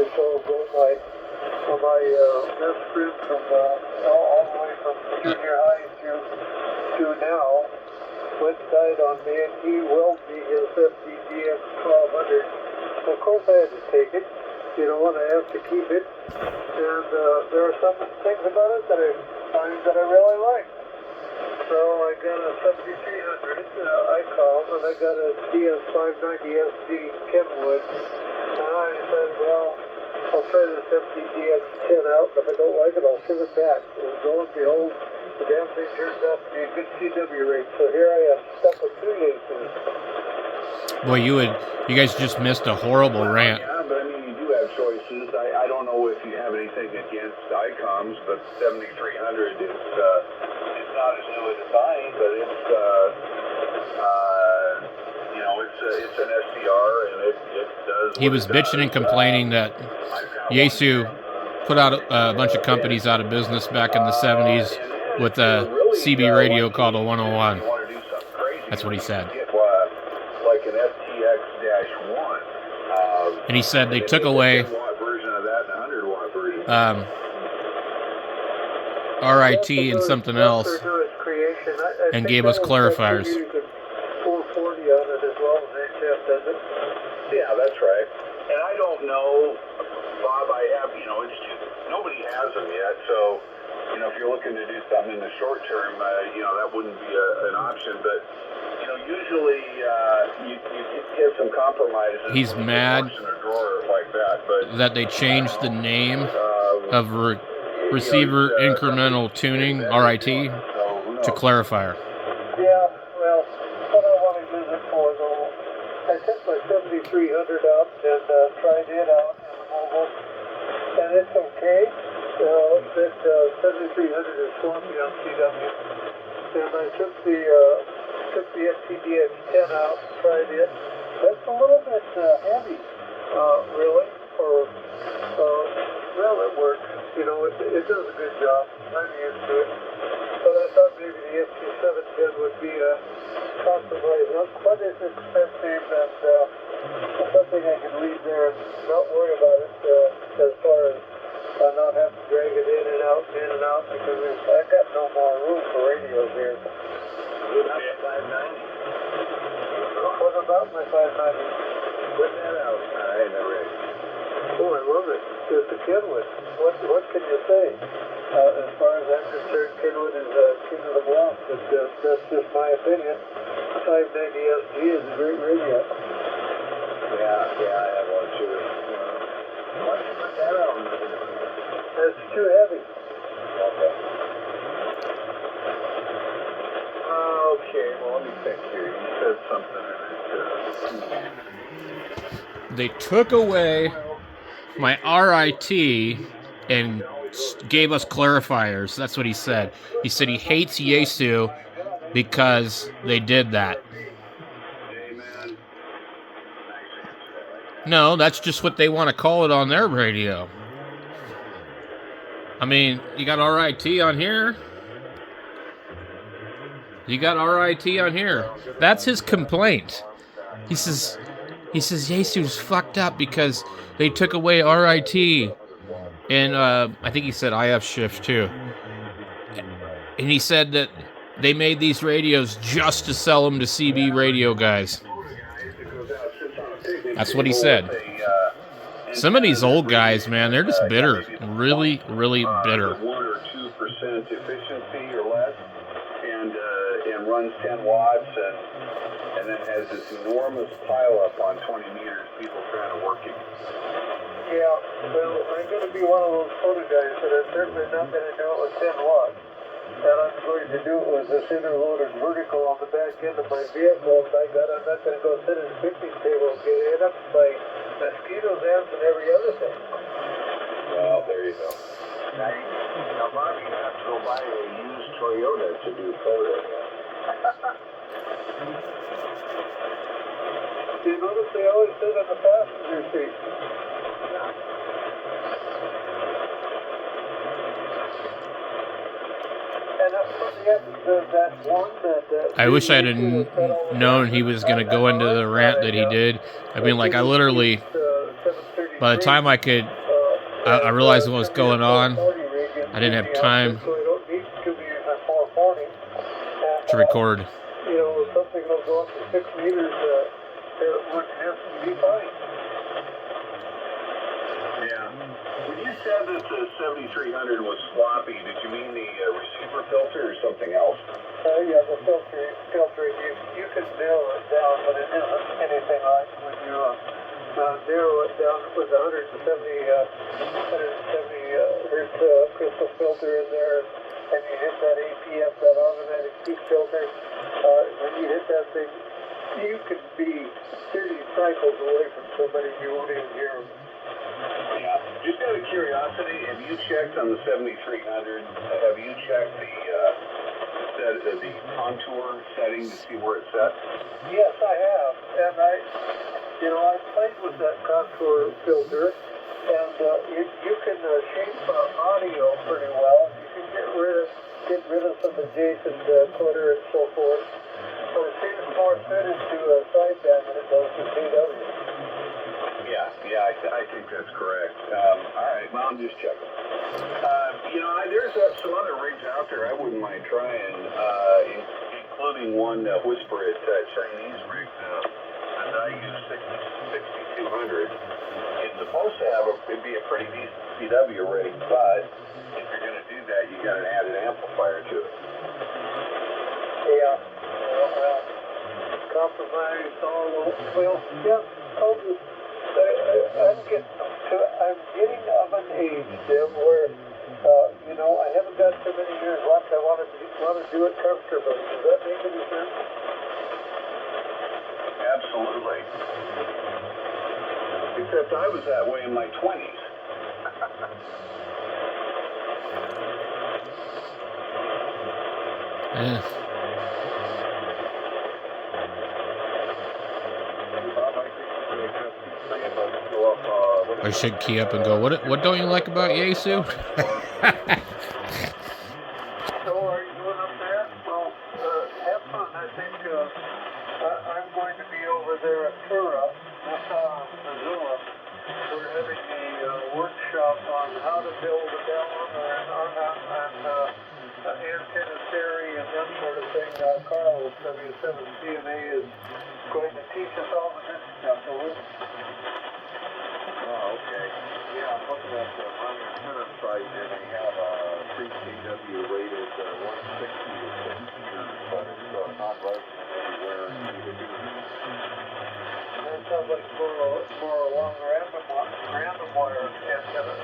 or so ago, my best friend from all the way from junior high to now went and died on me, and he willed me his FDGX 1200. Of course I had to take it, and I have to keep it. And there are some things about it that I find that I really like. So I got a 7300 ICOM, and I got a DS590SD Kenwood. And I decided, well, I'll try this FDGX10 out, and if I don't like it, I'll send it back. And lo and behold, the damn thing turns out to be a good CW rate. So here I am, stuck with 2 Yaesus. Boy, you guys just missed a horrible rant. Yeah, but I mean, you do have choices. I don't know if you have anything against ICOMs, but 7300 is not as new a design, but it's an SDR, and it does. He was bitching and complaining that Yaesu put out a bunch of companies out of business back in the 70s with a CB radio called a 101. That's what he said. Like an FTX-1. And he said they took away RIT and something else and gave us clarifiers. 440 on it as well as HF, does it? Yeah, that's right. And I don't know, Bob, nobody has them yet, so, if you're looking to do something in the short term, that wouldn't be an option, but, usually you get some compromises. He's mad that they changed the name of receiver incremental tuning, RIT, to clarifier. Yeah, well, what I want to use it for, though, I took my 7300 out and tried it out in the mobile, and it's okay. That 7300 is swampy on CW. And I took the FTDX10 out and tried it. That's a little bit heavy, really, well, it works. It does a good job. I'm used to it. But I thought maybe the FT710 would be a compromise. Not quite as expensive, and something I could leave there and not worry about it as far as not having to drag it in and out, because I got no more room for radios here. What about my 590? Put that out. I never read. Oh, I love it. It's a Kenwood. What can you say? As far as I'm concerned, Kenwood is king of the block, but that's just my opinion. 590SG is a great radio. Yeah, I have one too. Why don't you put that out? It's too heavy. Okay, well, let me think here. You said something in it. They took away my RIT and gave us clarifiers. That's what he said. He said he hates Yaesu because they did that. No, that's just what they want to call it on their radio. I mean, you got RIT on here. You got RIT on here. That's his complaint. He says Yaesu's fucked up because they took away RIT. And I think he said IF shift too. And he said that they made these radios just to sell them to CB radio guys. That's what he said. Some of these old guys, man, they're just bitter. Really, really bitter. 1 or 2% efficiency or less, and runs 10 watts, and then has this enormous pileup on 20 meters. People trying to work it. Yeah, well, I'm going to be one of those photo guys, but I'm certainly not going to do it with 10 watts. And I'm going to do it with this interloaded vertical on the back end of my vehicle. I'm not going to go sit at a picnic table and get hit up by mosquitoes, ants, and every other thing. Well, there you go. Now, Bob, you have to go buy a used Toyota to do photo. Do you notice they always sit on the passenger seat? I wish I had known he was going to go into the rant that he did. I mean, like, I literally by the time I could, I realized what was going on. I didn't have time So I don't need to be using 440. to record. You know, something will go up to 6 meters, it would just be fine. Yeah. When you said that the 7300 was sloppy, did you mean the receiver filter or something else? Yeah, the filtering, you can narrow it down, but it isn't anything like when you narrow it down with 170 hertz crystal filter in there, and you hit that APF, that automatic peak filter. When you hit that thing, you could be 30 cycles away from somebody you won't even hear them. Yeah. Just out of curiosity, have you checked on the 7300? Have you checked the contour setting to see where it's set? Yes, I have, and I played with that contour filter, and you can shape audio pretty well. You can get rid of some adjacent clutter and so forth. So it seems more suited to a sideband than it does to KW. Yeah, I think that's correct. All right, well, I'm just checking. There's some other rigs out there I wouldn't mind trying, including one Whisper It Chinese rig that I use 6200. It's supposed to have it'd be a pretty decent CW rig, but if you're going to do that, you got to add an amplifier to it. Yeah, well, compromise all over. Well, yeah, I'm getting of an age, Jim, where, I haven't got too many years left. I want to do it comfortably. Does that make any sense? Absolutely. Except I was that way in my 20s. Yeah. I should key up and go, what don't you like about Yaesu? So are you going up there? Well, have fun. I think I'm going to be over there at Tura, Missoula. We're having a workshop on how to build a down and antenna theory and that sort of thing. Carl with W7CNA is going to teach us all the good stuff. So Oh, okay. Yeah, I'm looking at the running antenna site, and they have a 3KW rated 160 to 6 meters, but it's not resonant anywhere in either unit. that sounds like for a long random wire antenna.